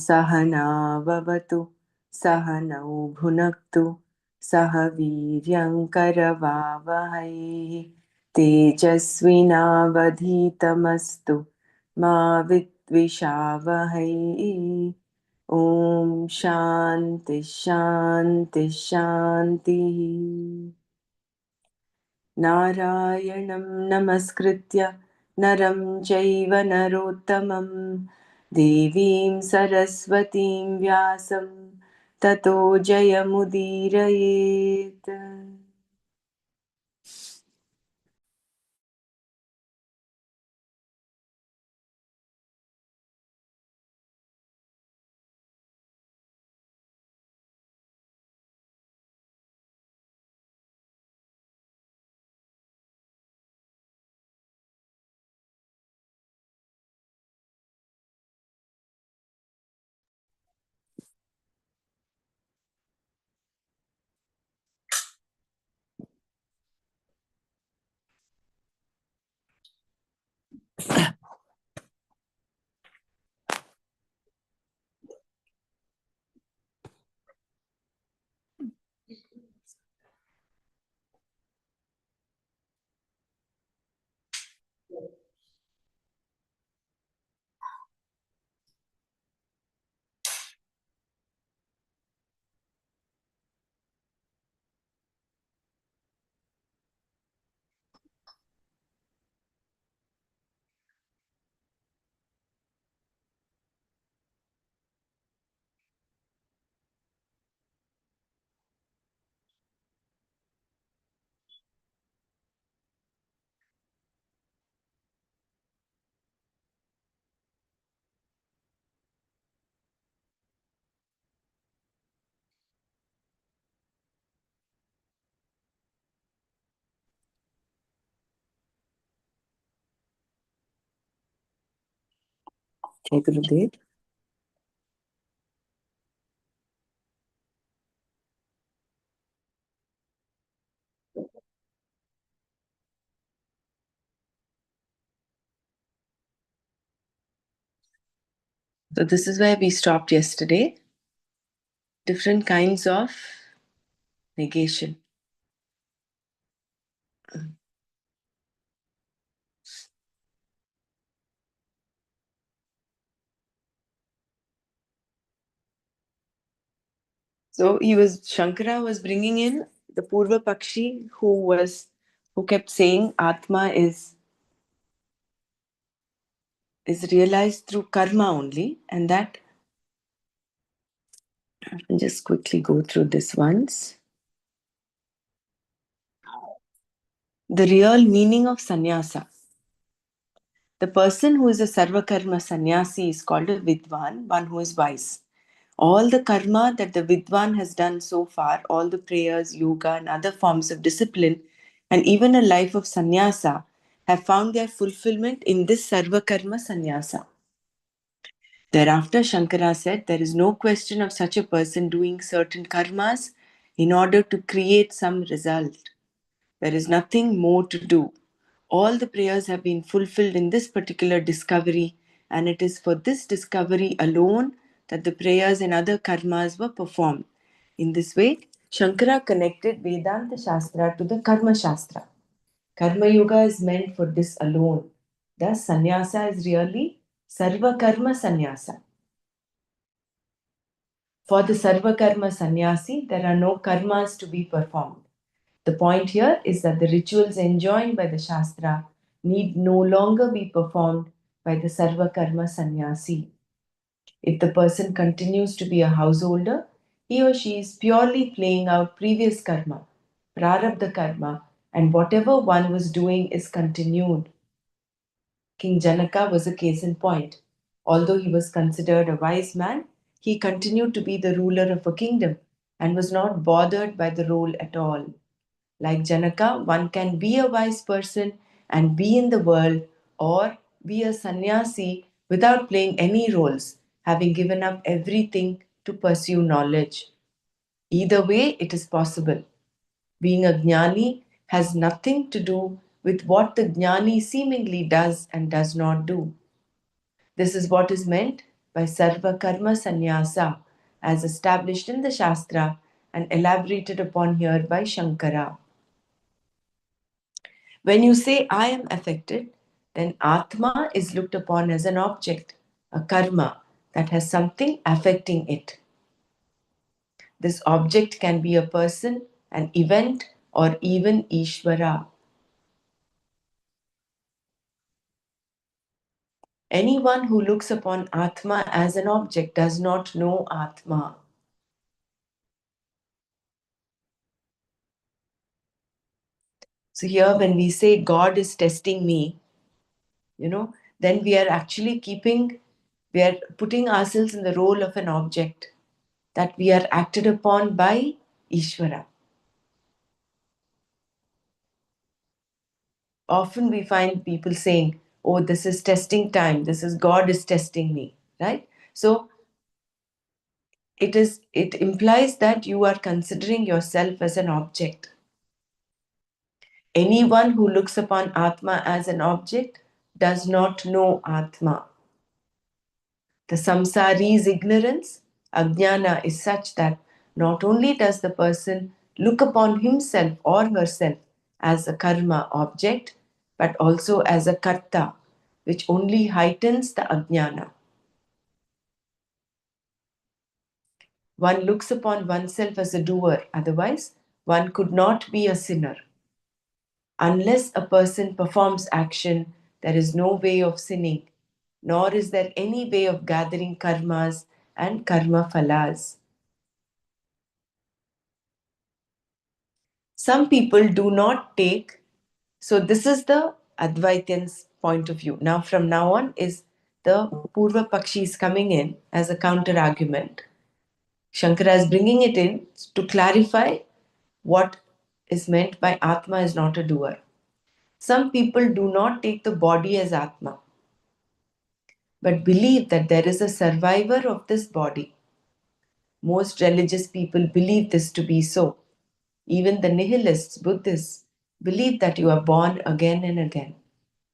सहना भवतु सहनौ भुनक्तु सह वीर्यङ्करवावहै तेजस्विनावधीतमस्तु मा विद्विषावहै ॐ शान्ति शान्ति शान्तिः नारायणं नमस्कृत्य नरं चैव नरोत्तमं देवीं सरस्वतीं व्यासं ततो जयमुदीरयेत्। Jai Gurudev. So this is where we stopped yesterday. Different kinds of negation. So Shankara was bringing in the Purva Pakshi who kept saying Atma is realized through karma only, and that I'll just quickly go through this once. The real meaning of sannyasa. The person who is a sarvakarma sannyasi is called a vidwan, one who is wise. All the karma that the vidwan has done so far, all the prayers, yoga, and other forms of discipline, and even a life of sannyasa, have found their fulfillment in this sarvakarma sannyasa. Thereafter, Shankara said there is no question of such a person doing certain karmas in order to create some result. There is nothing more to do. All the prayers have been fulfilled in this particular discovery, and it is for this discovery alone that the prayers and other karmas were performed. In this way, Shankara connected Vedanta Shastra to the Karma Shastra. Karma Yoga is meant for this alone. Thus, sannyasa is really Sarva Karma Sannyasa. For the Sarva Karma Sannyasi, there are no karmas to be performed. The point here is that the rituals enjoined by the Shastra need no longer be performed by the Sarva Karma Sannyasi. If the person continues to be a householder, he or she is purely playing out previous karma, prarabdha karma, and whatever one was doing is continued. King Janaka was a case in point. Although he was considered a wise man, he continued to be the ruler of a kingdom and was not bothered by the role at all. Like Janaka, one can be a wise person and be in the world, or be a sannyasi without playing any roles, having given up everything to pursue knowledge. Either way, it is possible. Being a jnani has nothing to do with what the jnani seemingly does and does not do. This is what is meant by Sarva Karma Sannyasa, as established in the Shastra and elaborated upon here by Shankara. When you say I am affected, then Atma is looked upon as an object, a karma that has something affecting it. This object can be a person, an event, or even Ishvara. Anyone who looks upon Atma as an object does not know Atma. So, here, when we say God is testing me, then we are actually we are putting ourselves in the role of an object that we are acted upon by Ishvara. Often we find people saying, oh, this is testing time, this is God is testing me, right? So it implies that you are considering yourself as an object. Anyone who looks upon Atma as an object does not know Atma. The samsari's ignorance, ajnana, is such that not only does the person look upon himself or herself as a karma object, but also as a karta, which only heightens the ajnana. One looks upon oneself as a doer, otherwise, one could not be a sinner. Unless a person performs action, there is no way of sinning, nor is there any way of gathering karmas and karma phalas. Some people do not take, so this is the Advaityan's point of view. Now, from now on, is the Purva Pakshis coming in as a counter argument. Shankara is bringing it in to clarify what is meant by Atma is not a doer. Some people do not take the body as Atma, but believe that there is a survivor of this body. Most religious people believe this to be so. Even the nihilists, Buddhists, believe that you are born again and again.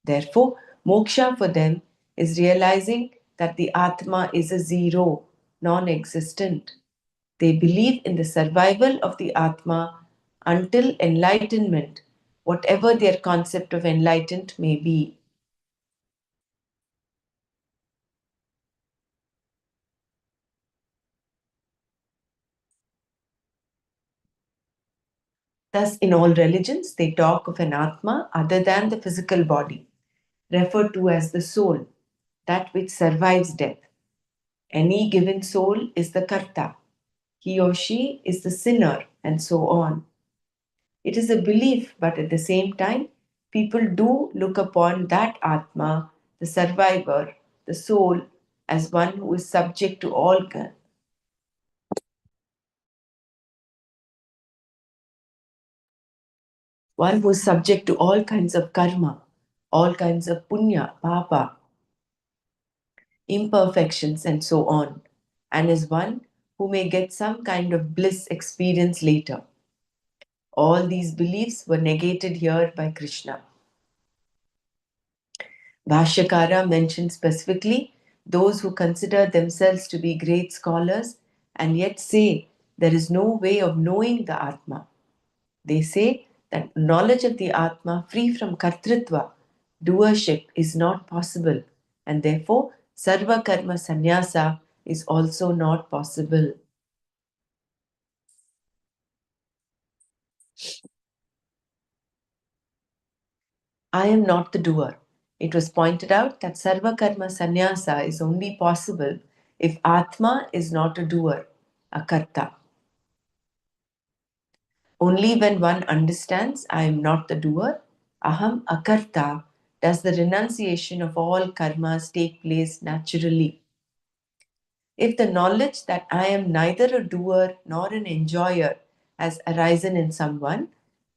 Therefore, moksha for them is realizing that the Atma is a zero, non existent. They believe in the survival of the Atma until enlightenment, whatever their concept of enlightened may be. Thus, in all religions, they talk of an Atma other than the physical body, referred to as the soul, that which survives death. Any given soul is the Karta. He or she is the sinner, and so on. It is a belief, but at the same time, people do look upon that Atma, the survivor, the soul, as one who is subject to one who is subject to all kinds of karma, all kinds of punya, papa, imperfections, and so on, and is one who may get some kind of bliss experience later. All these beliefs were negated here by Krishna. Bhashyakara mentions specifically those who consider themselves to be great scholars and yet say there is no way of knowing the Atma. They say that knowledge of the Atma free from kartritva, doership, is not possible, and therefore sarva karma sannyasa is also not possible. I am not the doer. It was pointed out that sarva karma sannyasa is only possible if Atma is not a doer, a karta. Only when one understands I am not the doer, aham akarta, does the renunciation of all karmas take place naturally. If the knowledge that I am neither a doer nor an enjoyer has arisen in someone,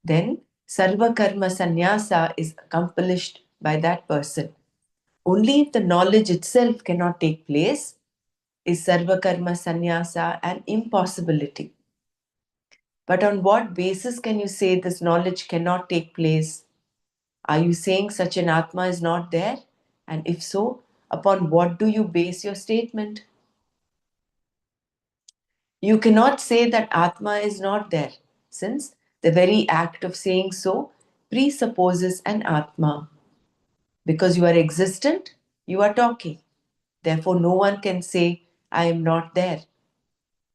then sarva karma sannyasa is accomplished by that person. Only if the knowledge itself cannot take place is sarva karma sannyasa an impossibility. But on what basis can you say this knowledge cannot take place? Are you saying such an Atma is not there? And if so, upon what do you base your statement? You cannot say that Atma is not there, since the very act of saying so presupposes an Atma. Because you are existent, you are talking. Therefore, no one can say, I am not there.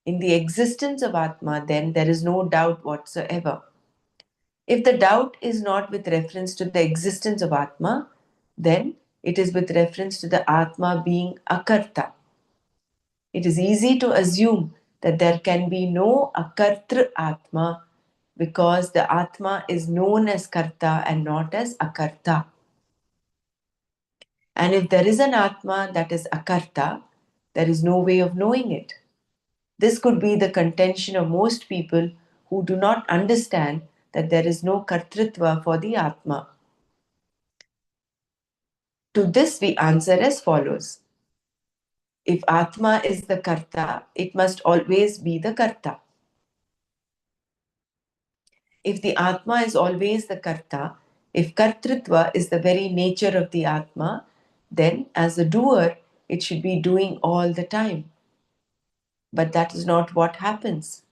In the existence of Atma, then there is no doubt whatsoever. If the doubt is not with reference to the existence of Atma, then it is with reference to the Atma being akarta. It is easy to assume that there can be no akartr Atma because the Atma is known as karta and not as akarta. And if there is an Atma that is akarta, there is no way of knowing it. This could be the contention of most people who do not understand that there is no kartritva for the Atma. To this we answer as follows. If Atma is the karta, it must always be the karta. If the Atma is always the karta, if kartritva is the very nature of the Atma, then as a doer, it should be doing all the time. But that is not what happens.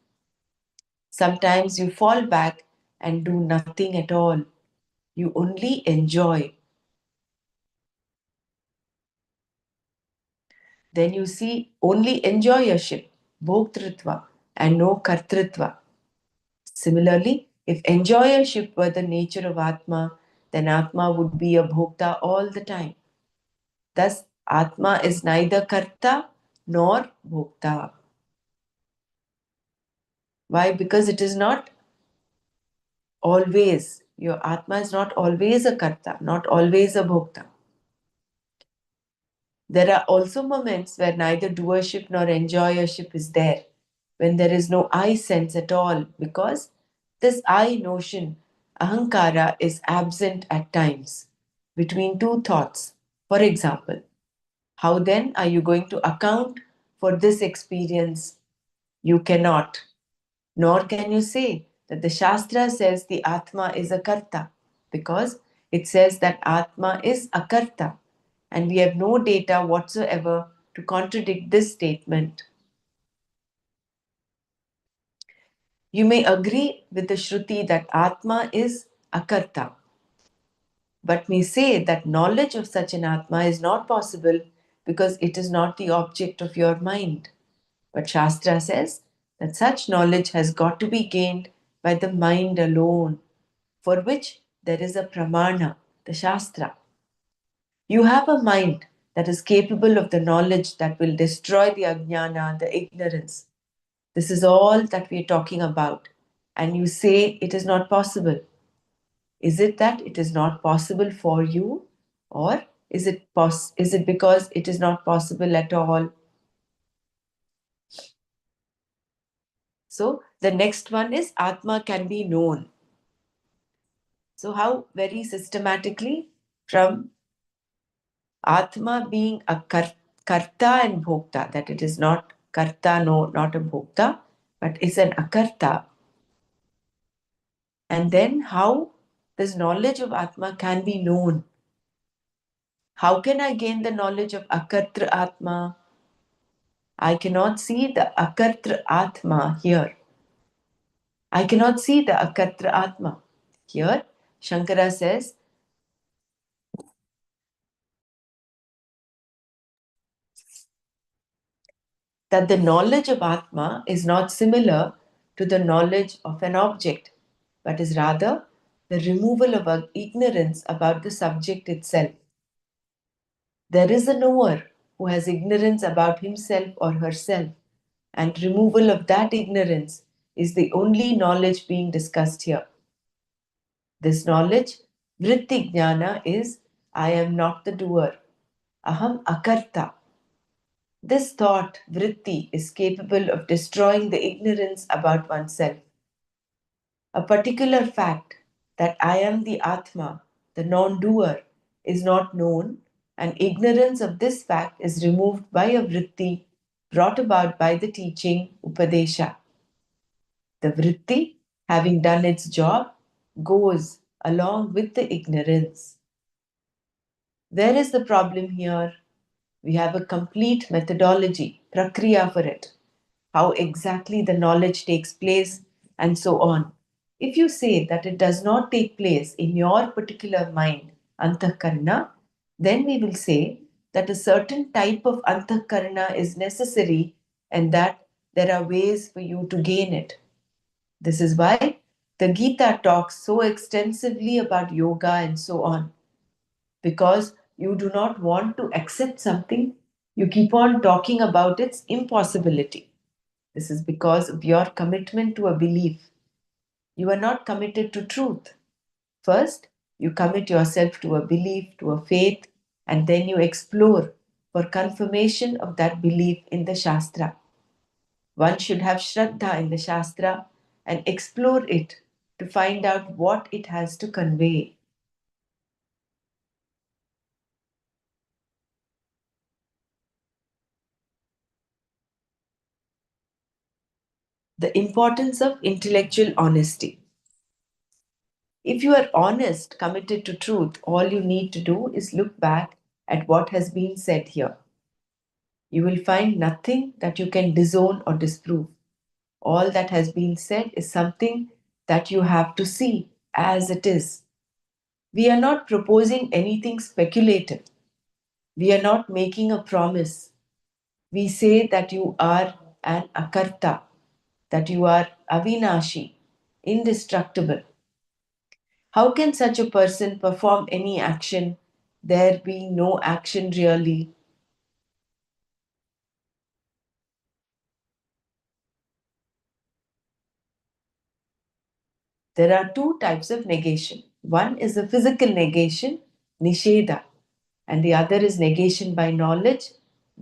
Sometimes you fall back and do nothing at all. You only enjoy. Then you see only enjoyership, bhoktritva, and no kartritva. Similarly, if enjoyership were the nature of Atma, then Atma would be a bhokta all the time. Thus, Atma is neither karta nor bhokta. Why? Because it is not always, your Atma is not always a karta, not always a bhokta. There are also moments where neither doership nor enjoyership is there, when there is no I sense at all, because this I notion, ahankara, is absent at times between two thoughts. For example, how then are you going to account for this experience? You cannot, nor can you say that the Shastra says the Atma is a karta, because it says that Atma is a karta, and we have no data whatsoever to contradict this statement. You may agree with the Shruti that Atma is akarta, but may say that knowledge of such an Atma is not possible because it is not the object of your mind. But Shastra says that such knowledge has got to be gained by the mind alone, for which there is a pramana, the Shastra. You have a mind that is capable of the knowledge that will destroy the ajnana, the ignorance. This is all that we are talking about. And you say it is not possible. Is it that it is not possible for you? Or is it because it is not possible at all? So the next one is Atma can be known. So how very systematically from Atma being a karta and bhokta, that it is not karta, no, not a bhokta, but is an akarta. And then how this knowledge of Atma can be known. How can I gain the knowledge of akartra Atma? I cannot see the akartra Atma here. I cannot see the akartra Atma. Here, Shankara says, that the knowledge of Atma is not similar to the knowledge of an object, but is rather the removal of ignorance about the subject itself. There is a knower who has ignorance about himself or herself, and removal of that ignorance is the only knowledge being discussed here. This knowledge, vritti jnana, is I am not the doer. Aham akarta. This thought, vritti, is capable of destroying the ignorance about oneself. A particular fact that I am the Atma, the non doer, is not known, and ignorance of this fact is removed by a vritti brought about by the teaching Upadesha. The vritti, having done its job, goes along with the ignorance. Where is the problem here? We have a complete methodology, prakriya for it, how exactly the knowledge takes place, and so on. If you say that it does not take place in your particular mind, antahkarana, then we will say that a certain type of antahkarana is necessary and that there are ways for you to gain it. This is why the Gita talks so extensively about yoga and so on. Because you do not want to accept something, you keep on talking about its impossibility. This is because of your commitment to a belief. You are not committed to truth. First, you commit yourself to a belief, to a faith, and then you explore for confirmation of that belief in the Shastra. One should have Shraddha in the Shastra and explore it to find out what it has to convey. The importance of intellectual honesty. If you are honest, committed to truth, all you need to do is look back at what has been said here. You will find nothing that you can disown or disprove. All that has been said is something that you have to see as it is. We are not proposing anything speculative. We are not making a promise. We say that you are an akarta, that you are avinashi, indestructible. How can such a person perform any action, there being no action really? There are two types of negation. One is the physical negation, nisheda, and the other is negation by knowledge,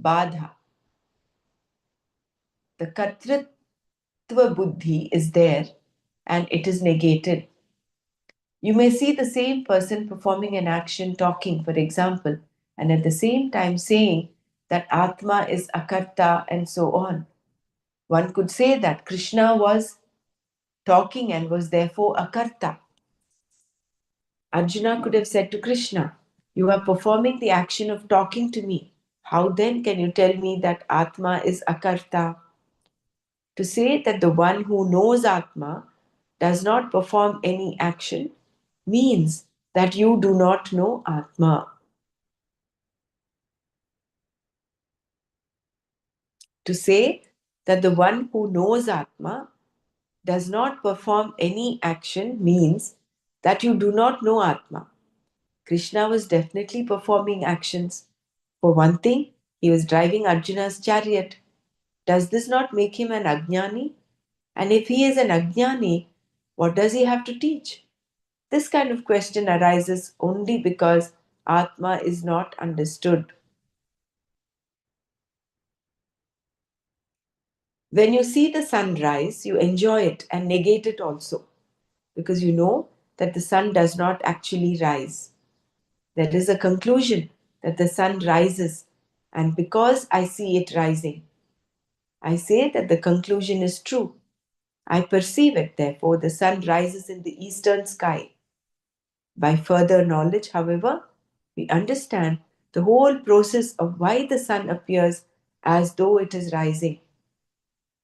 badha. The kartritva buddhi is there and it is negated. You may see the same person performing an action, talking, for example, and at the same time saying that Atma is akarta and so on. One could say that Krishna was talking and was therefore akarta. Arjuna could have said to Krishna, "You are performing the action of talking to me. How then can you tell me that Atma is akarta?" To say that the one who knows Atma does not perform any action means that you do not know Atma. To say that the one who knows Atma does not perform any action means that you do not know Atma. Krishna was definitely performing actions. For one thing, he was driving Arjuna's chariot. Does this not make him an Ajnani? And if he is an Ajnani, what does he have to teach? This kind of question arises only because Atma is not understood. When you see the sun rise, you enjoy it and negate it also because you know that the sun does not actually rise. There is a conclusion that the sun rises, and because I see it rising, I say that the conclusion is true. I perceive it, therefore, the sun rises in the eastern sky. By further knowledge, however, we understand the whole process of why the sun appears as though it is rising.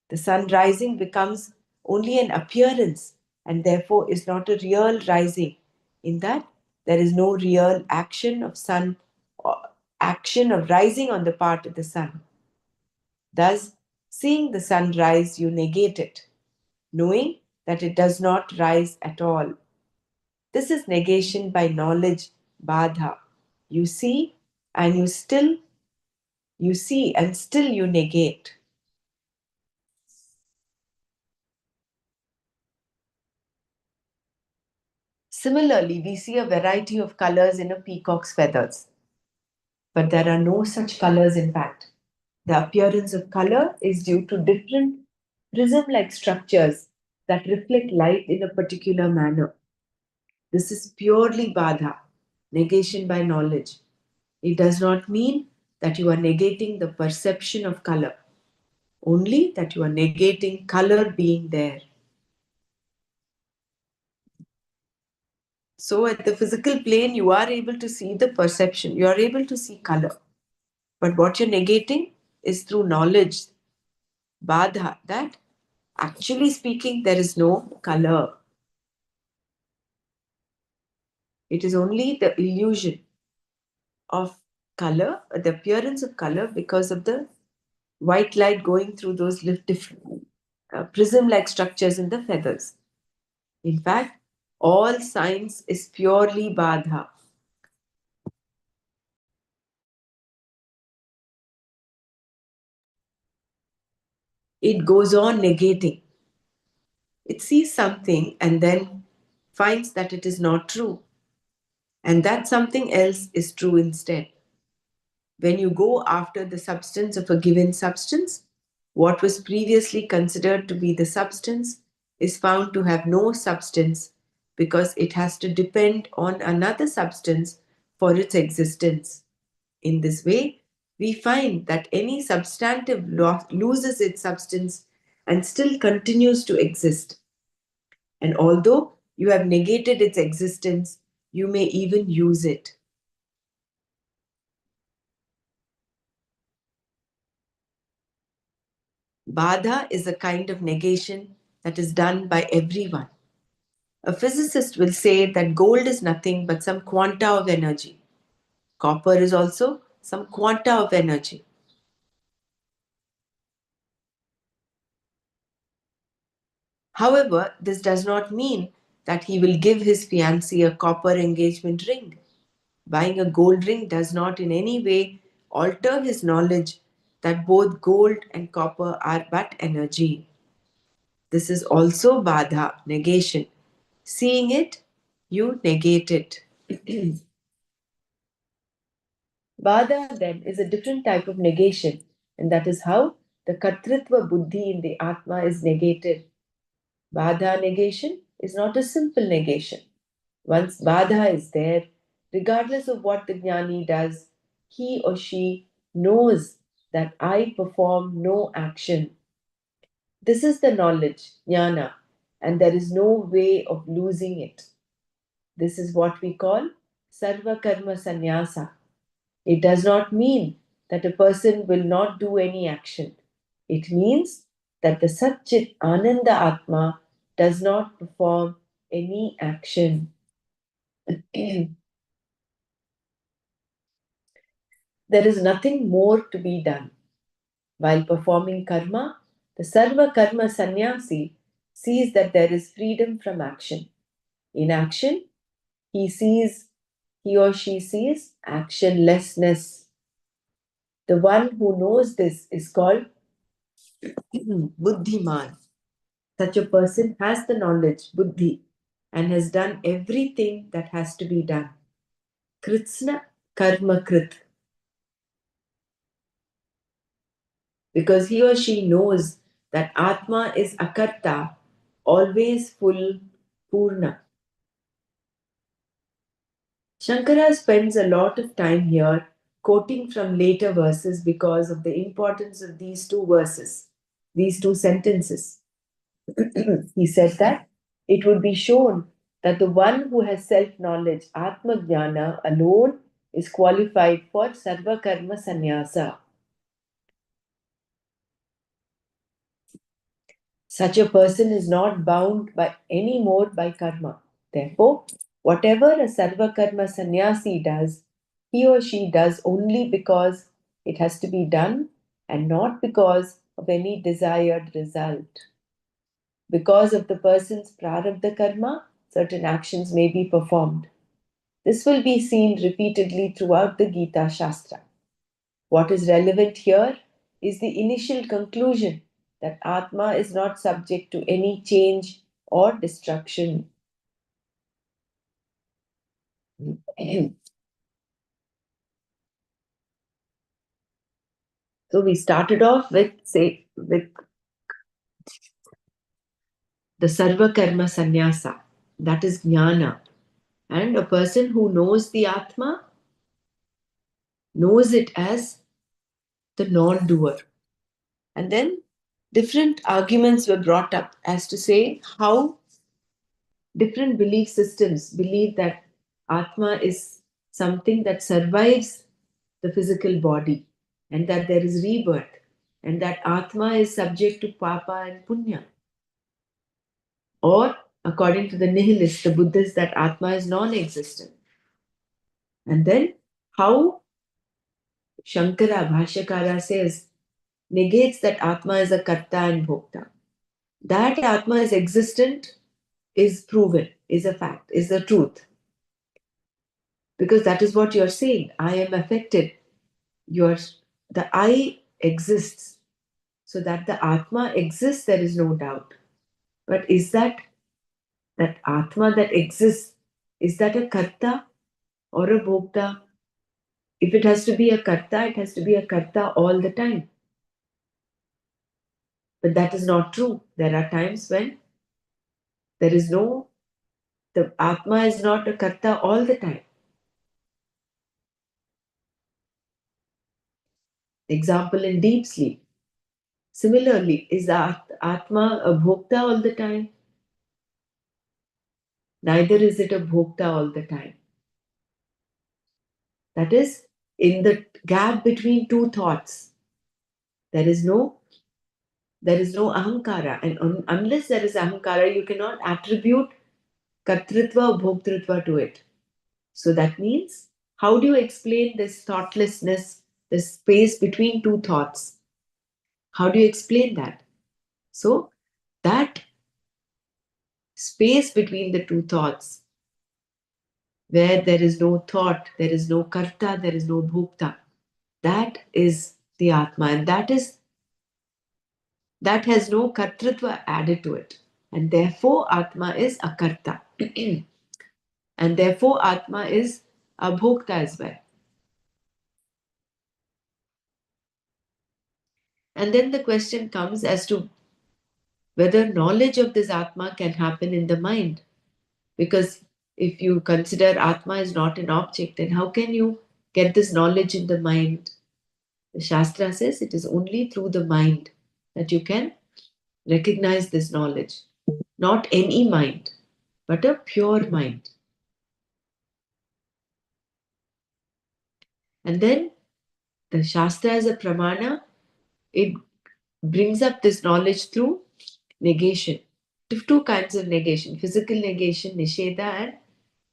The sun rising becomes only an appearance and therefore is not a real rising, in that there is no real action of sun or action of rising on the part of the sun. Thus, seeing the sun rise, you negate it, knowing that it does not rise at all. This is negation by knowledge, badha. You see and you see and still you negate. Similarly, we see a variety of colors in a peacock's feathers, but there are no such colors in fact. The appearance of color is due to different prism like structures that reflect light in a particular manner. This is purely badha, negation by knowledge. It does not mean that you are negating the perception of color, only that you are negating color being there. So, at the physical plane, you are able to see the perception, you are able to see color. But what you're negating is through knowledge, badha, that actually speaking, there is no color. It is only the illusion of color, the appearance of color because of the white light going through those different prism like structures in the feathers. In fact, all science is purely badha. It goes on negating. It sees something and then finds that it is not true, and that something else is true instead. When you go after the substance of a given substance, what was previously considered to be the substance is found to have no substance because it has to depend on another substance for its existence. In this way, we find that any substantive loses its substance and still continues to exist. And although you have negated its existence, you may even use it. Badha is a kind of negation that is done by everyone. A physicist will say that gold is nothing but some quanta of energy. Copper is also some quanta of energy. However, this does not mean that he will give his fiancée a copper engagement ring. Buying a gold ring does not in any way alter his knowledge that both gold and copper are but energy. This is also badha, negation. Seeing it, you negate it. Badha then is a different type of negation, and that is how the kartritva buddhi in the Atma is negated. Badha negation is not a simple negation. Once badha is there, regardless of what the jnani does, he or she knows that I perform no action. This is the knowledge, jnana, and there is no way of losing it. This is what we call sarva karma sannyasa. It does not mean that a person will not do any action. It means that the Satchit Ananda Atma does not perform any action. There is nothing more to be done. While performing karma, the Sarva Karma Sannyasi sees that there is freedom from action. In action, he or she sees actionlessness. The one who knows this is called Buddhiman. Such a person has the knowledge, buddhi, and has done everything that has to be done. Kritsna karma krit. Because he or she knows that Atma is akarta, always full, purna. Shankara spends a lot of time here quoting from later verses because of the importance of these two verses, these two sentences. He said that it would be shown that the one who has self knowledge, Atma Jnana, alone is qualified for Sarva Karma Sannyasa. Such a person is not bound by any more by karma. Therefore, whatever a Sarva Karma Sannyasi does, he or she does only because it has to be done and not because of any desired result. Because of the person's prarabdha karma, certain actions may be performed. This will be seen repeatedly throughout the Gita Shastra. What is relevant here is the initial conclusion that Atma is not subject to any change or destruction. So we started off with the Sarva Karma Sannyasa, that is Jnana. And a person who knows the Atma knows it as the non doer. And then different arguments were brought up as to say how different belief systems believe that Atma is something that survives the physical body and that there is rebirth and that Atma is subject to Papa and Punya. Or, according to the nihilists, the Buddhists, that Atma is non existent. And then how Shankara Bhashyakara says negates that Atma is a Karta and Bhokta. That Atma is existent is proven, is a fact, is the truth. Because that is what you're saying. I am affected. Your the I exists. So that the Atma exists, there is no doubt. But is that Atma that exists, is that a Karta or a Bhokta? If it has to be a Karta, it has to be a Karta all the time. But that is not true. There are times when there is no, the Atma is not a Karta all the time. Example, in deep sleep. Similarly, is the Atma a Bhokta all the time? Neither is it a Bhokta all the time. That is, in the gap between two thoughts, there is no ahankara, and unless there is ahankara, you cannot attribute kartritva or bhoktritva to it. So that means, how do you explain this thoughtlessness, this space between two thoughts? How do you explain that? So that space between the two thoughts, where there is no thought, there is no karta, there is no bhokta, that is the atma, and that has no kartritva added to it, and therefore atma is akarta. And therefore atma is a bhokta as well. And then the question comes as to whether knowledge of this atma can happen in the mind, because if you consider atma is not an object, then how can you get this knowledge in the mind? The shastra says it is only through the mind that you can recognize this knowledge. Not any mind, but a pure mind. And then the Shastra as a pramana, it brings up this knowledge through negation. Two kinds of negation: physical negation, nisheda, and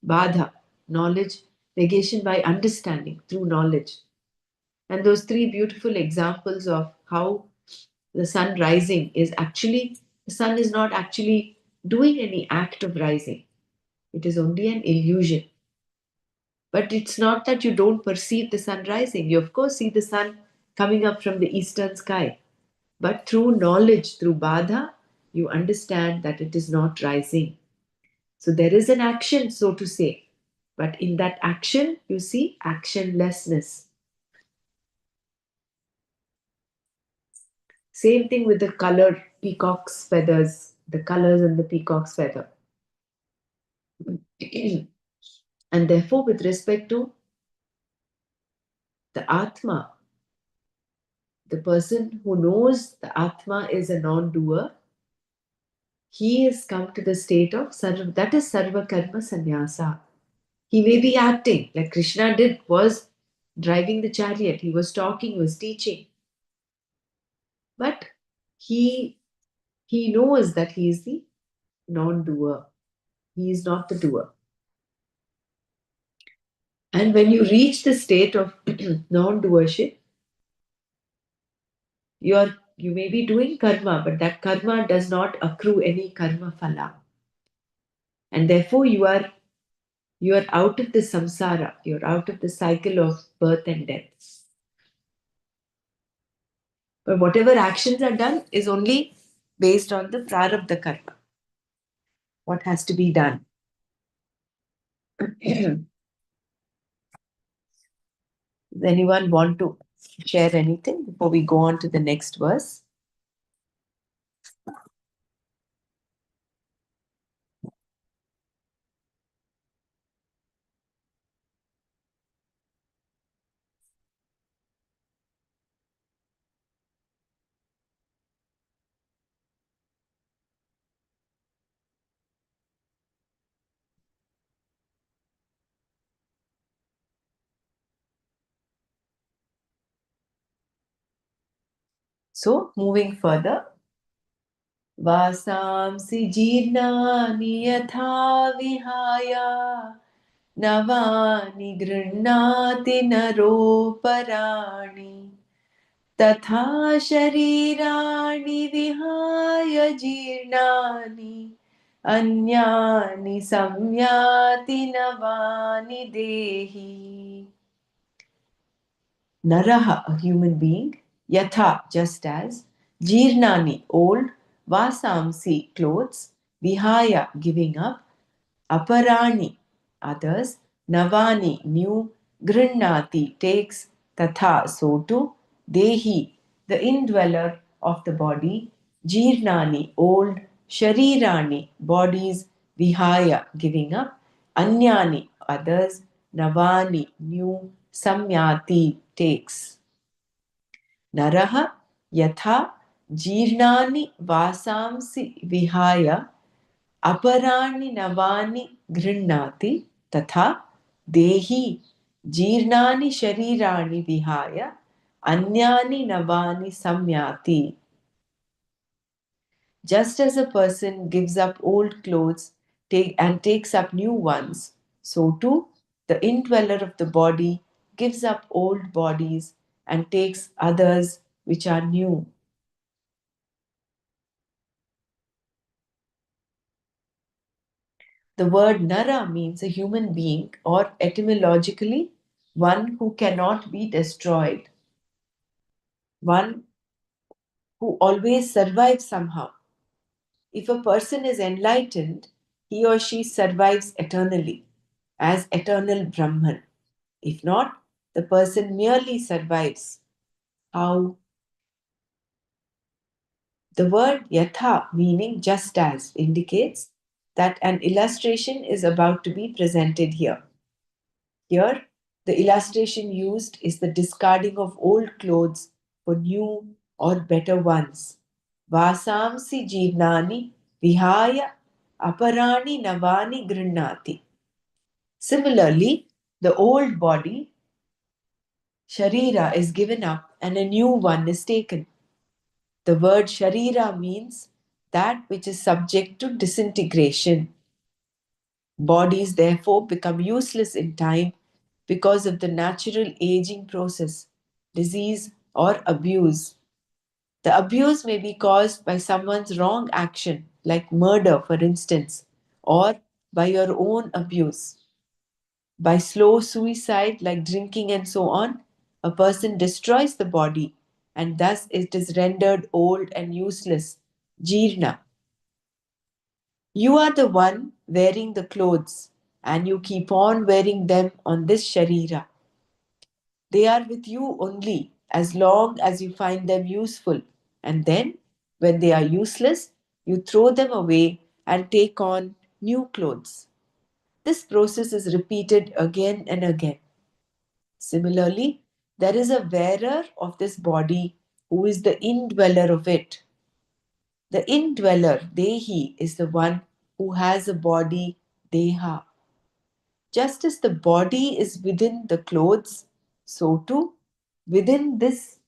badha, knowledge, negation by understanding through knowledge. And those three beautiful examples of how the sun rising is actually, the sun is not actually doing any act of rising, it is only an illusion. But it's not that you don't perceive the sun rising. You, of course, see the sun coming up from the eastern sky. But through knowledge, through badha, you understand that it is not rising. So there is an action, so to say. But in that action, you see actionlessness. Same thing with the color peacock's feathers, the colors in the peacock's feather. And therefore, with respect to the Atma, the person who knows the Atma is a non doer, he has come to the state of sarva, that is sarva karma sannyasa. He may be acting like Krishna did, was driving the chariot, he was talking, he was teaching, but he he knows that he is the non-doer. He is not the doer. And when you reach the state of non-doership, you may be doing karma, but that karma does not accrue any karma phala. And therefore you are out of the samsara, you're out of the cycle of birth and death. But whatever actions are done is only based on the prarabdha karma, what has to be done. Does anyone want to share anything before we go on to the next verse? So, moving further, वासांसि जीर्णानि यथा विहाय नवानि गृह्णाति नरोपराणि तथा शरीराणि विहाय जीर्णानि अन्यानि संयाति नवानि देहि. Naraha, a human being, yatha, just as, jirnani, old, vasamsi, clothes, vihaya, giving up, aparani, others, navani, new, grinnati, takes, tatha, so too, dehi, the indweller of the body, jirnani, old, sharirani, bodies, vihaya, giving up, anyani, others, navani, new, samyati, takes. Naraha yatha जीर्णानि वासांसि विहाय अपराणि नवानि गृह्णाति तथा देही जीर्णानि शरीराणि विहाय अन्यानि नवानि संयाति. Just as a person gives up old clothes and takes up new ones, so too the indweller of the body gives up old bodies and takes others which are new. The word nara means a human being, or etymologically, one who cannot be destroyed, one who always survives somehow. If a person is enlightened, he or she survives eternally as eternal Brahman. If not, the person merely survives. How? The word yatha, meaning just as, indicates that an illustration is about to be presented here. Here, the illustration used is the discarding of old clothes for new or better ones. Vasamsi jeevnani vihaya aparani navani grinnati. Similarly, the old body, sharira, is given up and a new one is taken. The word sharira means that which is subject to disintegration. Bodies therefore become useless in time because of the natural aging process, disease, or abuse. The abuse may be caused by someone's wrong action, like murder, for instance, or by your own abuse. By slow suicide, like drinking and so on, a person destroys the body and thus it is rendered old and useless. Jirna. You are the one wearing the clothes and you keep on wearing them on this Sharira. They are with you only as long as you find them useful, and then, when they are useless, you throw them away and take on new clothes. This process is repeated again and again. Similarly, there is a wearer of this body who is the indweller of it. The indweller, Dehi, is the one who has a body, Deha. Just as the body is within the clothes, so too within this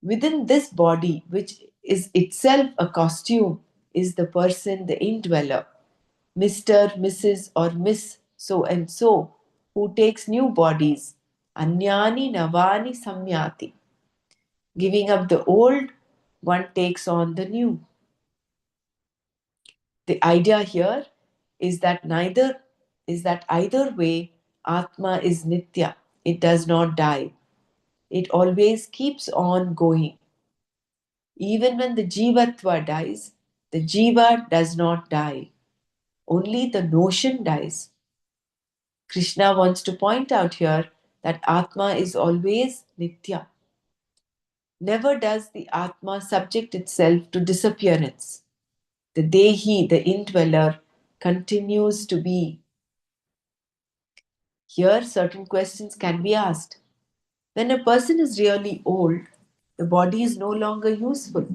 within this body, which is itself a costume, is the person, the indweller, Mr., Mrs., or Miss so and so, who takes new bodies. Anyani navani samyati. Giving up the old, one takes on the new. The idea here is that neither is that either way, Atma is Nitya. It does not die. It always keeps on going. Even when the Jivatva dies, the Jiva does not die. Only the notion dies. Krishna wants to point out here that Atma is always Nitya. Never does the Atma subject itself to disappearance. The Dehi, the indweller, continues to be. Here, certain questions can be asked. When a person is really old, the body is no longer useful.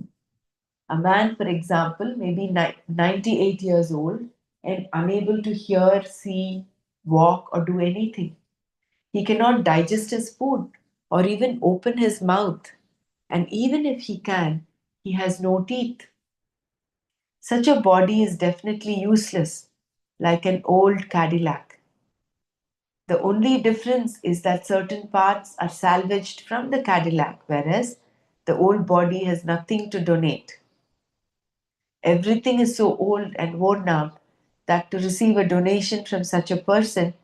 A man, for example, may be 98 years old and unable to hear, see, walk, or do anything. He cannot digest his food or even open his mouth. And even if he can, he has no teeth. Such a body is definitely useless, like an old Cadillac. The only difference is that certain parts are salvaged from the Cadillac, whereas the old body has nothing to donate. Everything is so old and worn out that to receive a donation from such a person,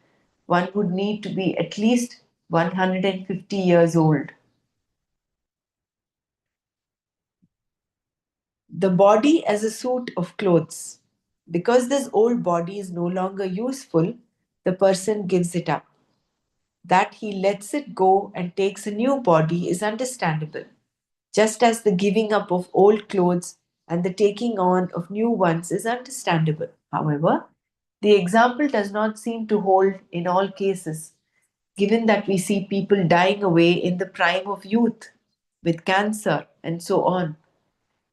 one would need to be at least 150 years old. The body as a suit of clothes. Because this old body is no longer useful, the person gives it up. That he lets it go and takes a new body is understandable, just as the giving up of old clothes and the taking on of new ones is understandable. However, the example does not seem to hold in all cases, given that we see people dying away in the prime of youth with cancer and so on.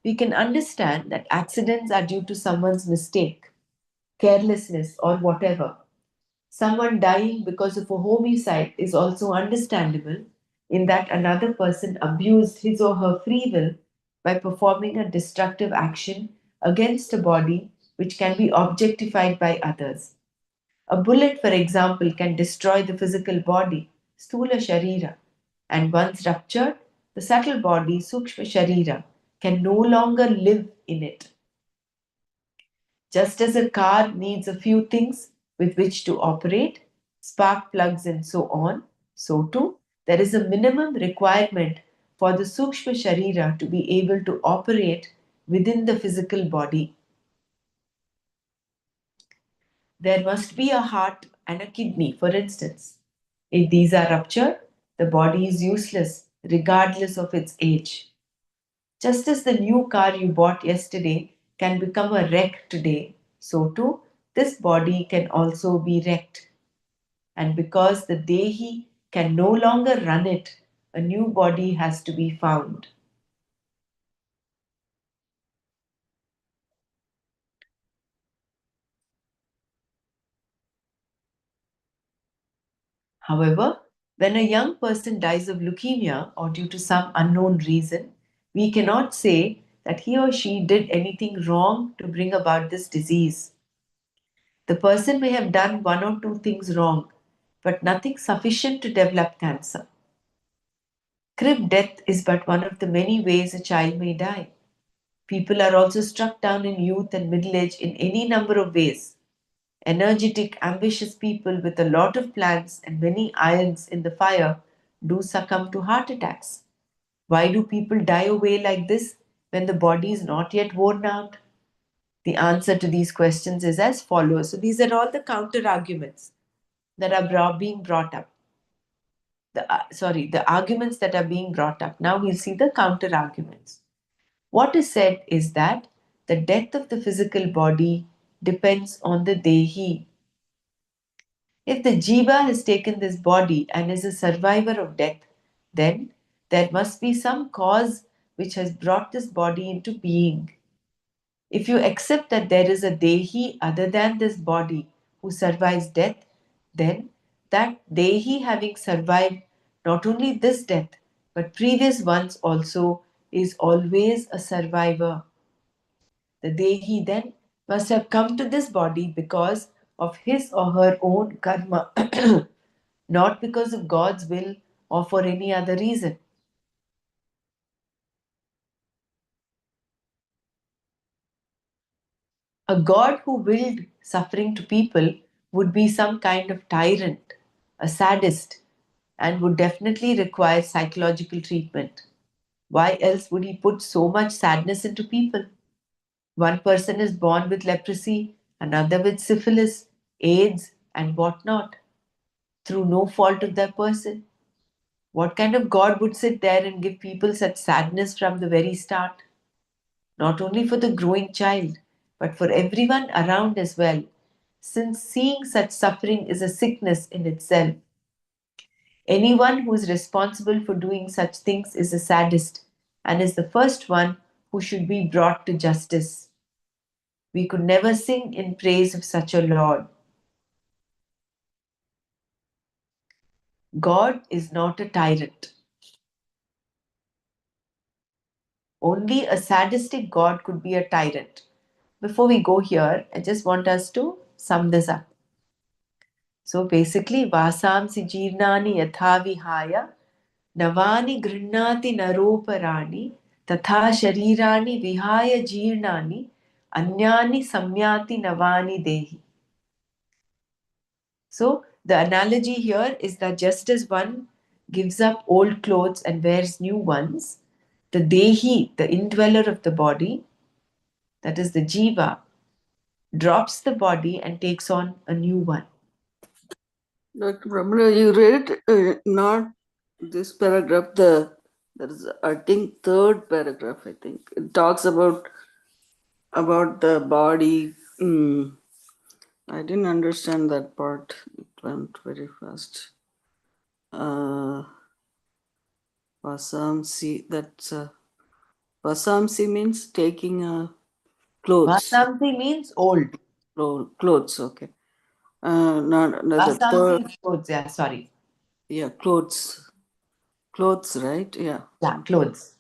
We can understand that accidents are due to someone's mistake, carelessness, or whatever. Someone dying because of a homicide is also understandable in that another person abused his or her free will by performing a destructive action against a body which can be objectified by others. A bullet, for example, can destroy the physical body, Sthula Sharira, and once ruptured, the subtle body, Sukshma Sharira, can no longer live in it. Just as a car needs a few things with which to operate, spark plugs and so on, so too, there is a minimum requirement for the Sukshma Sharira to be able to operate within the physical body. There must be a heart and a kidney, for instance. If these are ruptured, the body is useless regardless of its age. Just as the new car you bought yesterday can become a wreck today, so too this body can also be wrecked. And because the Dehi can no longer run it, a new body has to be found. However, when a young person dies of leukemia or due to some unknown reason, we cannot say that he or she did anything wrong to bring about this disease. The person may have done one or two things wrong, but nothing sufficient to develop cancer. Crib death is but one of the many ways a child may die. People are also struck down in youth and middle age in any number of ways. Energetic, ambitious people with a lot of plans and many irons in the fire do succumb to heart attacks. Why do people die away like this when the body is not yet worn out? The answer to these questions is as follows. So, these are all the counter arguments that are being brought up. The arguments that are being brought up. Now we'll see the counter arguments. What is said is that the death of the physical body depends on the Dehi. If the Jiva has taken this body and is a survivor of death, then there must be some cause which has brought this body into being. If you accept that there is a Dehi other than this body who survives death, then that Dehi having survived not only this death but previous ones also is always a survivor. The Dehi then must have come to this body because of his or her own karma, not because of God's will or for any other reason. A God who willed suffering to people would be some kind of tyrant, a sadist, and would definitely require psychological treatment. Why else would he put so much sadness into people? One person is born with leprosy, another with syphilis, AIDS, and whatnot. through no fault of that person. What kind of God would sit there and give people such sadness from the very start? Not only for the growing child, but for everyone around as well, since seeing such suffering is a sickness in itself. Anyone who is responsible for doing such things is a sadist and is the first one who should be brought to justice. We could never sing in praise of such a Lord. God is not a tyrant. Only a sadistic God could be a tyrant. Before we go here, I just want us to sum this up. So basically, Vasamsi Jirnani Yathavihaya Navani Grihnati Naroparani Tatha Sharirani Vihaya Jirnani Anyani Samyati Navani Dehi. So the analogy here is that just as one gives up old clothes and wears new ones, the Dehi, the indweller of the body, that is the Jiva, drops the body and takes on a new one. Dr. Brahmana, you read not this paragraph, there is, I think, third paragraph, I think. It talks about the body. I didn't understand that part. It went very fast. Vasamsi, that's Vasamsi means taking clothes. Vasamsi means old. Clothes, okay. Not the third. Vasamsi is clothes, yeah, sorry. Yeah, clothes, right? Yeah. Yeah, clothes.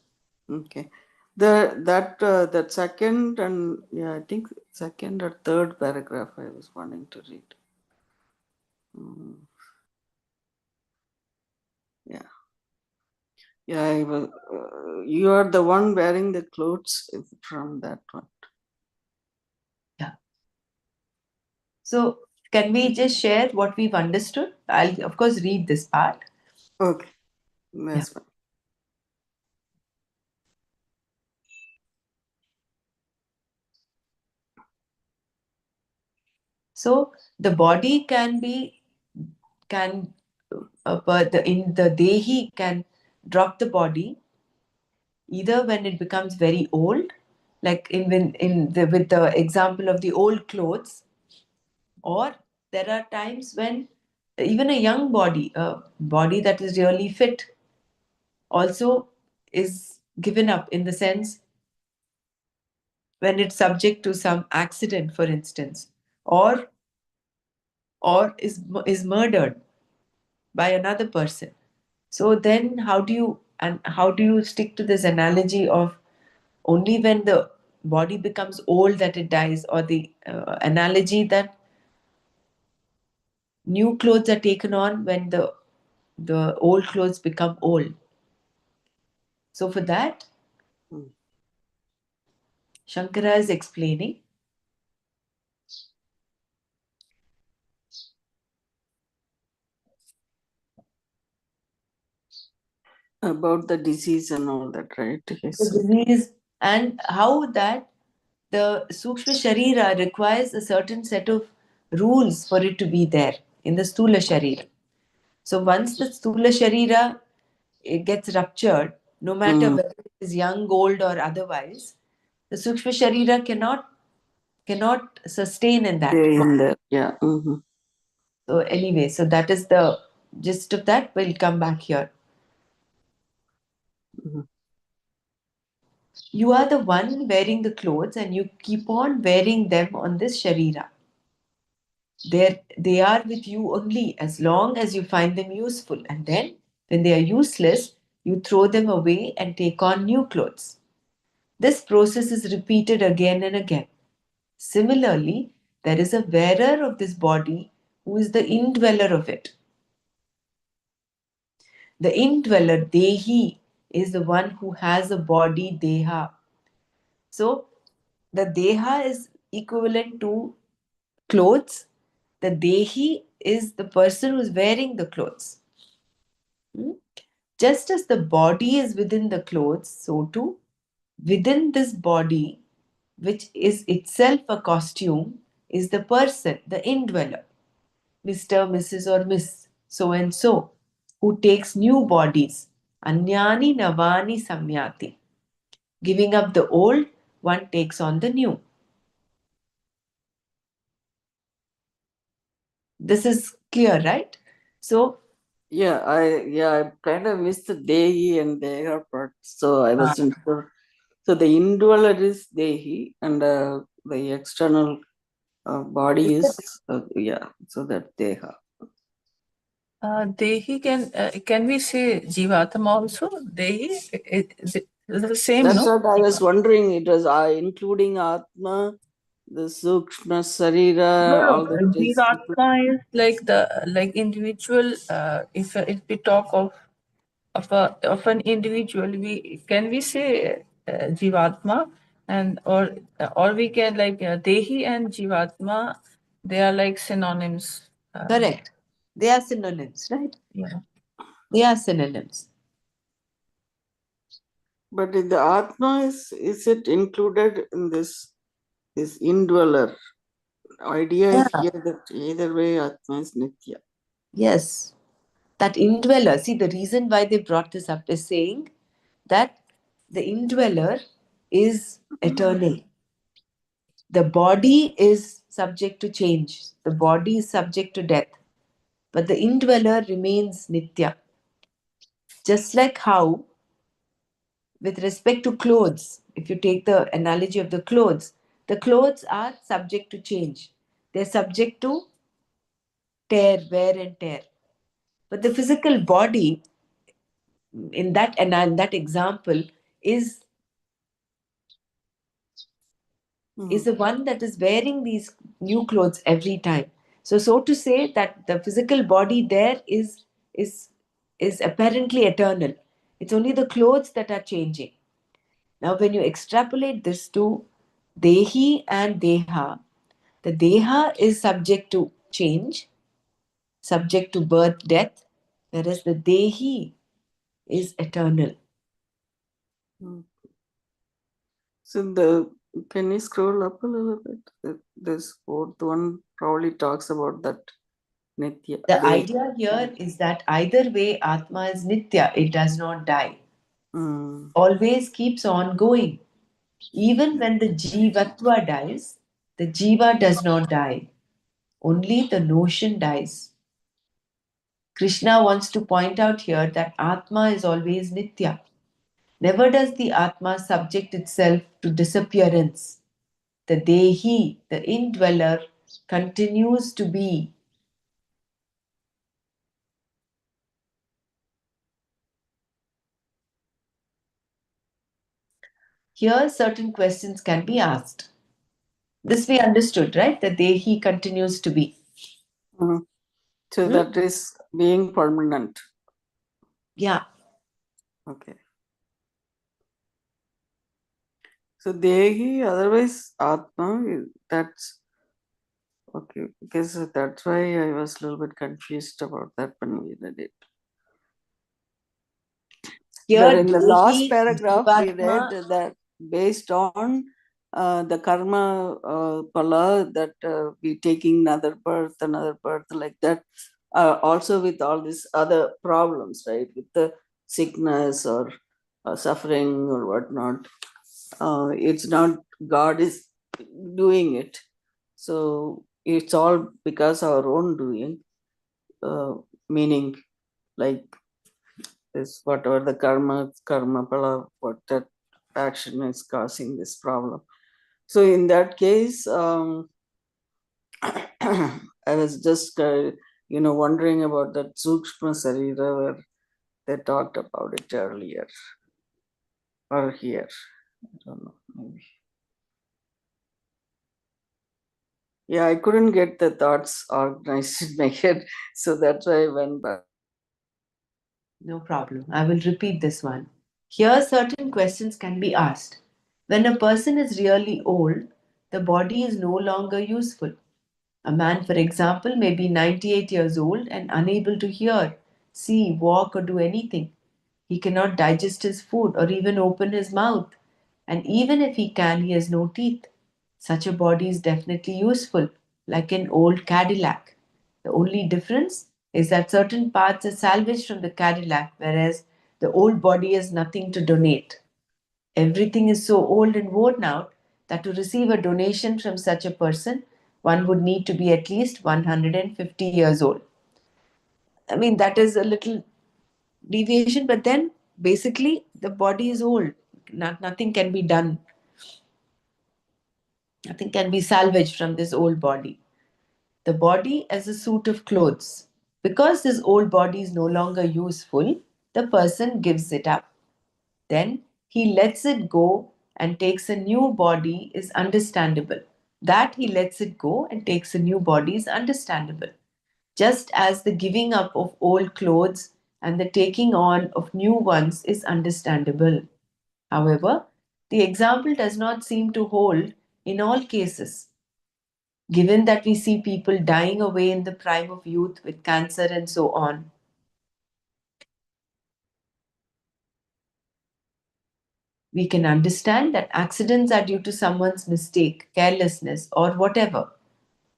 Okay. That second and yeah, I think second or third paragraph I was wanting to read. Yeah. Yeah, I will, you are the one wearing the clothes from that one. Yeah. So can we just share what we've understood? I'll of course read this part. Okay, Yeah. that's fine. So the body can but the in the dehi can drop the body either when it becomes very old, like in the with the example of the old clothes, or there are times when even a young body, a body that is really fit, also is given up in the sense when it's subject to some accident, for instance, or is murdered by another person. So then how do you stick to this analogy of only when the body becomes old that it dies, or the analogy that new clothes are taken on when the old clothes become old? So for that, Mm. Shankara is explaining About the disease and all that, right? the Yes. disease and how that the Sukshma Sharira requires a certain set of rules for it to be there in the Stula Sharira. So once the Stula Sharira it gets ruptured, no matter Mm. whether it is young, old, or otherwise, the Sukshma Sharira cannot sustain in that. Stay in there. Yeah. Mm-hmm. So anyway, so that is the gist of that. We'll come back here. Mm-hmm. You are the one wearing the clothes and you keep on wearing them on this Sharira. They are with you only as long as you find them useful, and then when they are useless, you throw them away and take on new clothes. This process is repeated again and again. Similarly, there is a wearer of this body who is the indweller of it. The indweller, Dehi, is the one who has a body, Deha. So, the Deha is equivalent to clothes. The Dehi is the person who is wearing the clothes. Hmm? Just as the body is within the clothes, so too within this body, which is itself a costume, is the person, the indweller, Mr., Mrs., or Miss. so and so, who takes new bodies. Anyani navani samyati. Giving up the old, one takes on the new. This is clear, right? So, I kind of missed the Dehi and Deha part, so I uh, wasn't sure. So the indweller is Dehi, and the external body is so that Deha. Dehi can we say Jivatma also? Dehi is it the same, That's no? what I was wondering. It was including Atma, the Sukshma No, Sarira, no. all that is. Jivatma is like the individual. If we talk of an individual, we say Jivatma, and or we can like Dehi and Jivatma. They are like synonyms. correct. They are synonyms, right? Yeah. They are synonyms. But in the Atma is it included in this indweller? Idea is Yeah. here that either way Atma is Nitya. Yes. That indweller, see, the reason why they brought this up is saying that the indweller is eternal. The body is subject to change, the body is subject to death, but the indweller remains Nitya. Just like how, with respect to clothes, if you take the analogy of the clothes are subject to change, they're subject to wear and tear. But the physical body, in that example, is Hmm. is the one that is wearing these new clothes every time. So to say that the physical body there is is apparently eternal. It's only the clothes that are changing. Now, when you extrapolate this to Dehi and Deha, the Deha is subject to change, subject to birth, death, whereas the Dehi is eternal. Hmm. So the can you scroll up a little bit? This fourth one probably talks about that Nitya. The They. idea here is that either way, Atma is Nitya, it does not die, Hmm. always keeps on going. Even when the Jivatva dies, the Jiva does not die, only the notion dies. Krishna wants to point out here that Atma is always Nitya. Never does the Atma subject itself to disappearance. The Dehi, the indweller, continues to be. Here, certain questions can be asked. This we understood, right? The Dehi continues to be. Hmm. So Hmm? that is being permanent. Yeah. Okay. So Dehi, otherwise Atma, that's okay. Because that's why I was a little bit confused about that when we read it. But Here, in the last Dehi, paragraph, we read Jivatma. that based on the karma pala, that we taking another birth, like that. Also with all these other problems, right? With the sickness or suffering or whatnot. It's not God is doing it. So it's all because our own doing, uh, meaning like is whatever the karma pala, what that action is causing this problem. So in that case, I was just wondering about that sukshma sarira where they talked about it earlier or here. I don't know, maybe. Yeah, I couldn't get the thoughts organized in my head, so that's why I went back. No problem. I will repeat this one. Here, certain questions can be asked. When a person is really old, the body is no longer useful. A man, for example, may be 98 years old and unable to hear, see, walk, or do anything. He cannot digest his food or even open his mouth. And even if he can, he has no teeth. Such a body is definitely useful, like an old Cadillac. The only difference is that certain parts are salvaged from the Cadillac, whereas the old body has nothing to donate. Everything is so old and worn out that to receive a donation from such a person, one would need to be at least 150 years old. I mean, that is a little deviation, but then basically the body is old. Nothing can be done, nothing can be salvaged from this old body. The body as a suit of clothes. Because this old body is no longer useful, the person gives it up. Then he lets it go and takes a new body is understandable. That he lets it go and takes a new body is understandable. Just as the giving up of old clothes and the taking on of new ones is understandable. However, the example does not seem to hold in all cases, given that we see people dying away in the prime of youth with cancer and so on. We can understand that accidents are due to someone's mistake, carelessness, or whatever.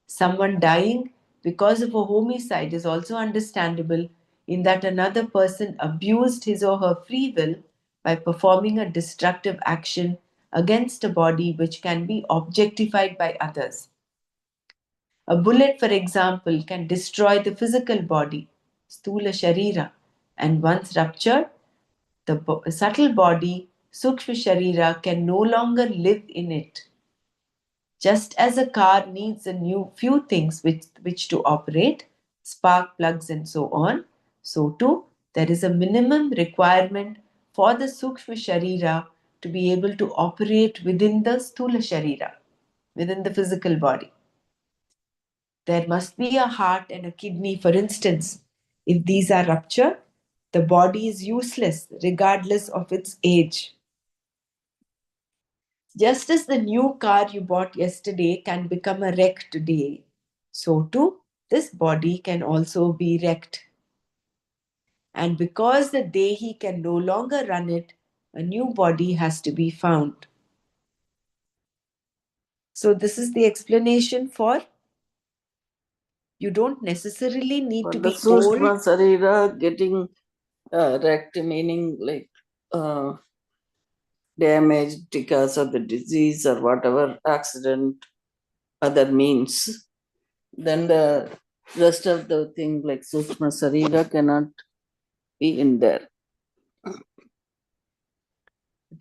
Someone dying because of a homicide is also understandable in that another person abused his or her free will by performing a destructive action against a body which can be objectified by others. A bullet, for example, can destroy the physical body, sthula sharira, and once ruptured, the subtle body, sukshma sharira, can no longer live in it. Just as a car needs a new few things which to operate, spark plugs and so on, so too there is a minimum requirement for the sukshma sharira to be able to operate within the sthula sharira, within the physical body. There must be a heart and a kidney, for instance. If these are ruptured, the body is useless regardless of its age. Just as the new car you bought yesterday can become a wreck today, so too this body can also be wrecked. And because the Dehi can no longer run it, a new body has to be found. So, this is the explanation for you don't necessarily need For to the be old. Sushma Sarira getting wrecked, meaning like uh, damaged because of the disease or whatever accident other means, then the rest of the thing like Sushma Sarira cannot be in there.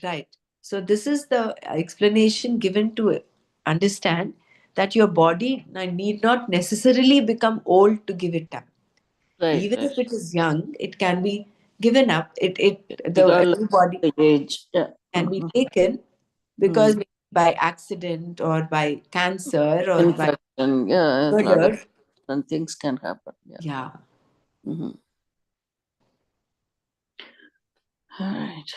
Right. So, this is the explanation given to understand that your body need not necessarily become old to give it up. Right, Even right. if it is young, it can be given up. The Regardless new of body the age. Yeah. can be taken because Mm. maybe by accident or by cancer or by Infection, yeah, a lot of murder. different things can happen. Yeah. Yeah. Mhm. All right.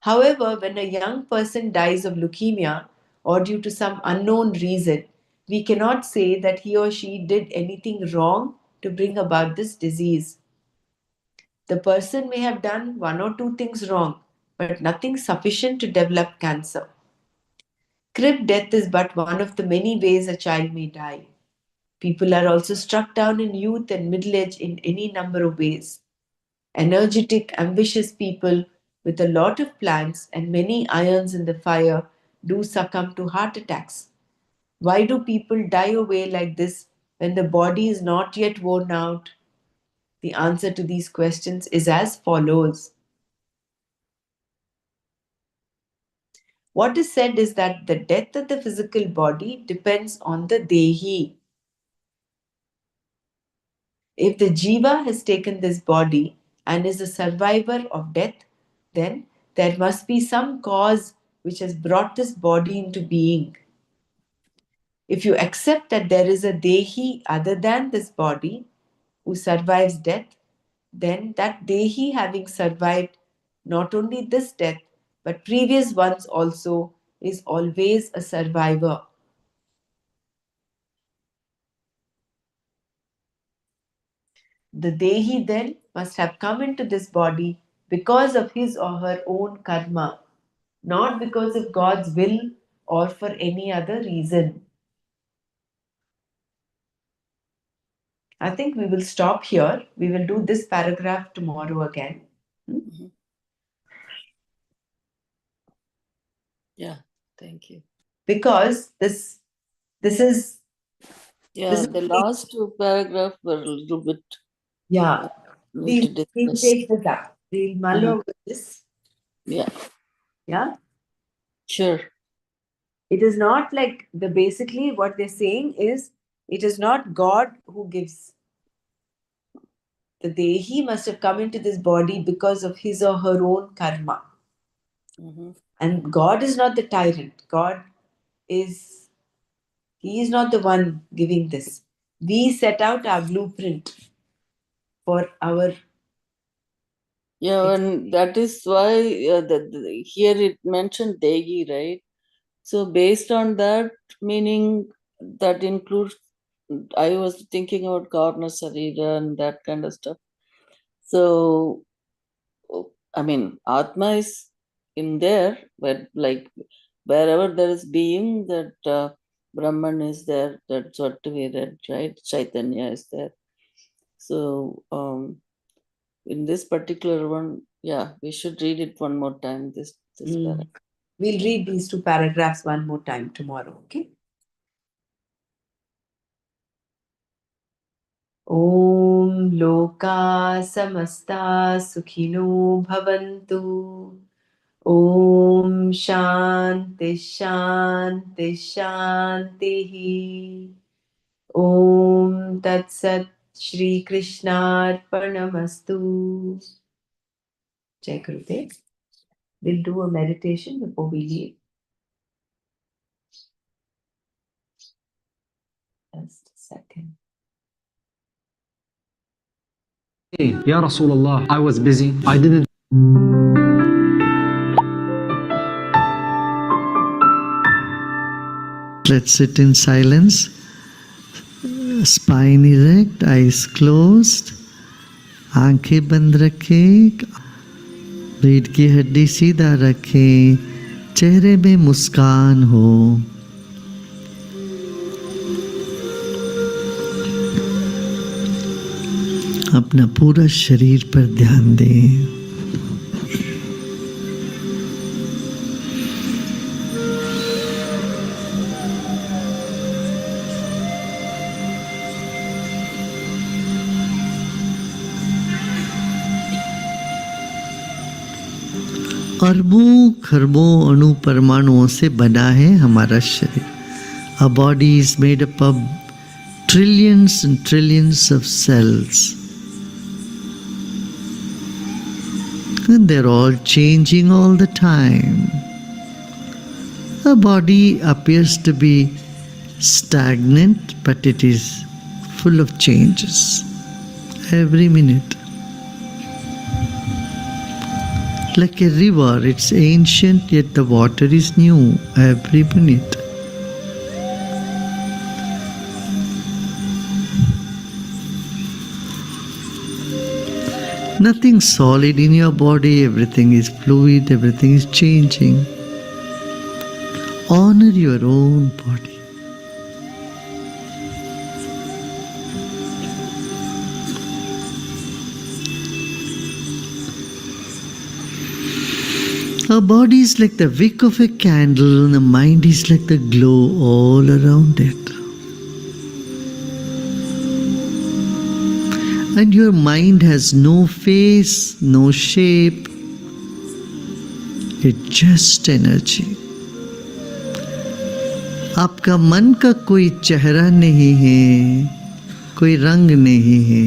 However, when a young person dies of leukemia or due to some unknown reason, we cannot say that he or she did anything wrong to bring about this disease. The person may have done one or two things wrong, but nothing sufficient to develop cancer. Crib death is but one of the many ways a child may die. People are also struck down in youth and middle age in any number of ways. Energetic, ambitious people with a lot of plans and many irons in the fire do succumb to heart attacks. Why do people die away like this when the body is not yet worn out? The answer to these questions is as follows. What is said is that the death of the physical body depends on the Dehi. If the Jiva has taken this body and is a survivor of death, then there must be some cause which has brought this body into being. If you accept that there is a Dehi other than this body who survives death, then that Dehi having survived not only this death but previous ones also is always a survivor. The Dehi then must have come into this body because of his or her own karma, not because of God's will or for any other reason. I think we will stop here. We will do this paragraph tomorrow again. Mm-hmm. Yeah, thank you. Because this is the last two paragraphs were a little bit yeah. need to We'll discuss. take this up. We'll mull over this. Yeah, Yeah. sure. It is not like basically what they're saying is it is not God who gives. The Dehi must have come into this body because of his or her own karma. Mm-hmm. And God is not the tyrant. He is not the one giving this. We set out our blueprint for our. Yeah, and that is why here it mentioned Degi, right? So based on that, meaning that includes, I was thinking about Karna Sarira and that kind of stuff. So, I mean, Atma is in there, but like wherever there is being, that Brahman is there. That's what we read, right? Chaitanya is there. So, in this particular one, yeah, we should read it one more time. This paragraph. We'll read these two paragraphs one more time tomorrow, okay? Om Loka Samasta Sukhino Bhavantu. Om Shanti Shanti Shanti. Om Tat Sat Shri Krishnarpanamastu. Jai Gurudev. We'll do a meditation before we leave. Just a second. Ya Rasulullah, I was busy. I didn't. Let's sit in silence. Spine erect, eyes closed, आंखें बंद रखें, रीढ़ की हड्डी सीधा रखें, चेहरे में मुस्कान हो. अपना पूरा शरीर पर ध्यान दें. अरबों खरबों अणु परमाणुओं से बना है हमारा शरीर. Our body is made up of trillions and trillions of cells. And they're all changing all the time. Our body appears to be stagnant, but it is full of changes every minute. Like a river, it's ancient, yet the water is new every minute. Nothing solid in your body, everything is fluid, everything is changing. Honor your own body. Our body is like the wick of a candle and the mind is like the glow all around it. And your mind has no face, no shape. It's just energy. आपका मन का कोई चेहरा नहीं है, कोई रंग नहीं है.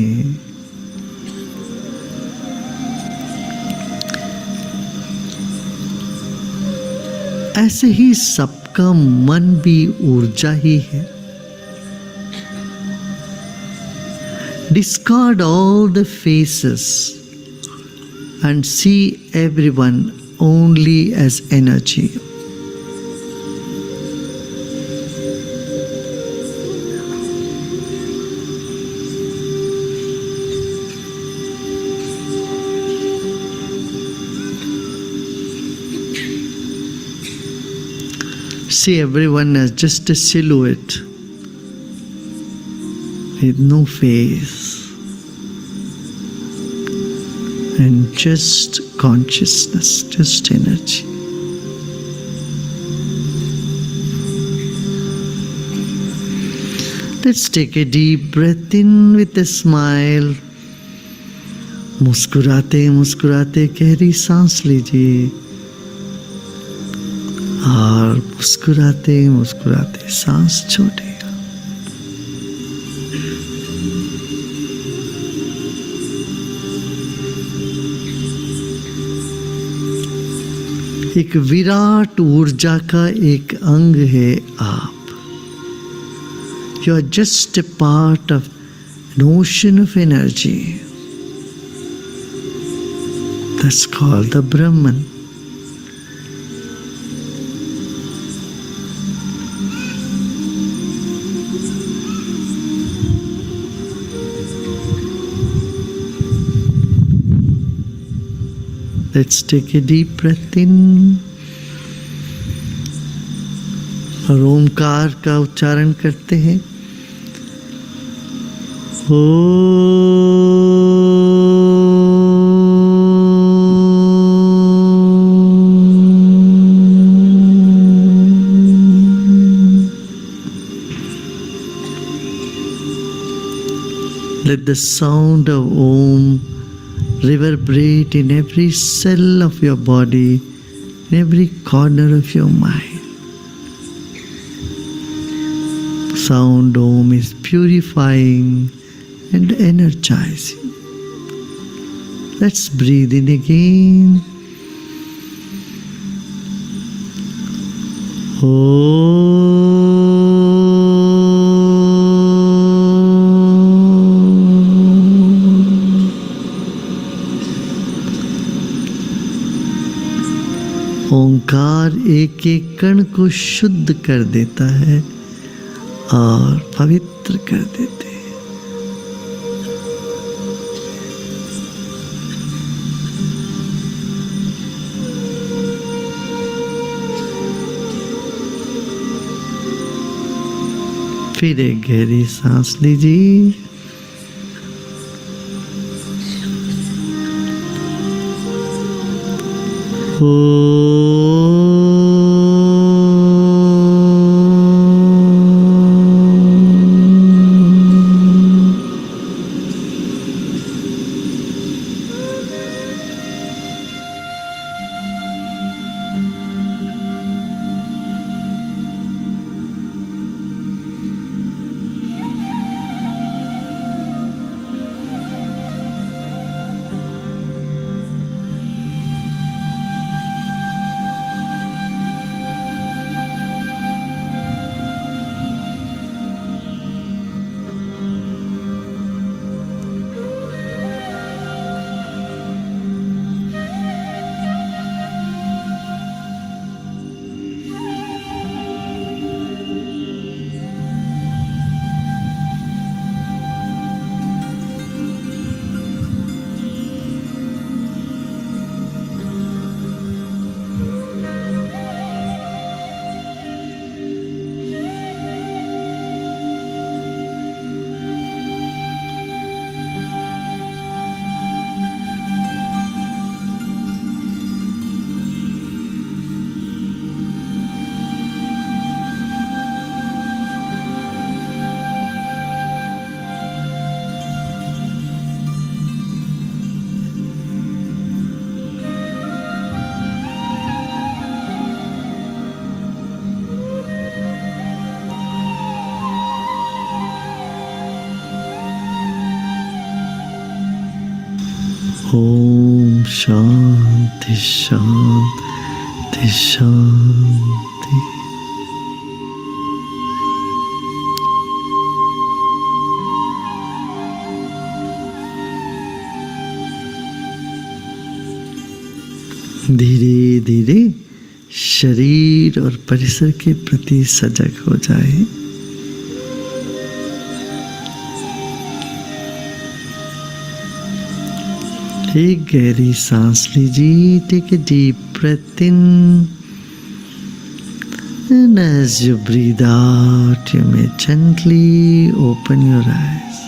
ऐसे ही सबका मन भी ऊर्जा ही है. Discard all the faces and see everyone only as energy. See everyone as just a silhouette, with no face, and just consciousness, just energy. Let's take a deep breath in with a smile. मुस्कुराते मुस्कुराते गहरी सांस लीजिए और मुस्कुराते मुस्कुराते सांस छोड़िए। एक विराट ऊर्जा का एक अंग है आप। You are just a part of an ocean of energy. That's called the Brahman. Let's take a deep breath in और ओमकार का उच्चारण करते हैं। Let the sound of Om reverberate in every cell of your body, in every corner of your mind. Sound Om is purifying and energizing. Let's breathe in again. ओंकार एक एक कण को शुद्ध कर देता है और पवित्र कर देते हैं। फिर एक गहरी सांस लीजिए ओम शांति शांति शांति। धीरे धीरे शरीर और परिसर के प्रति सजग हो जाए। एक गहरी सांस लीजिए। Take a deep breath in And as you breathe out, you may gently open your eyes.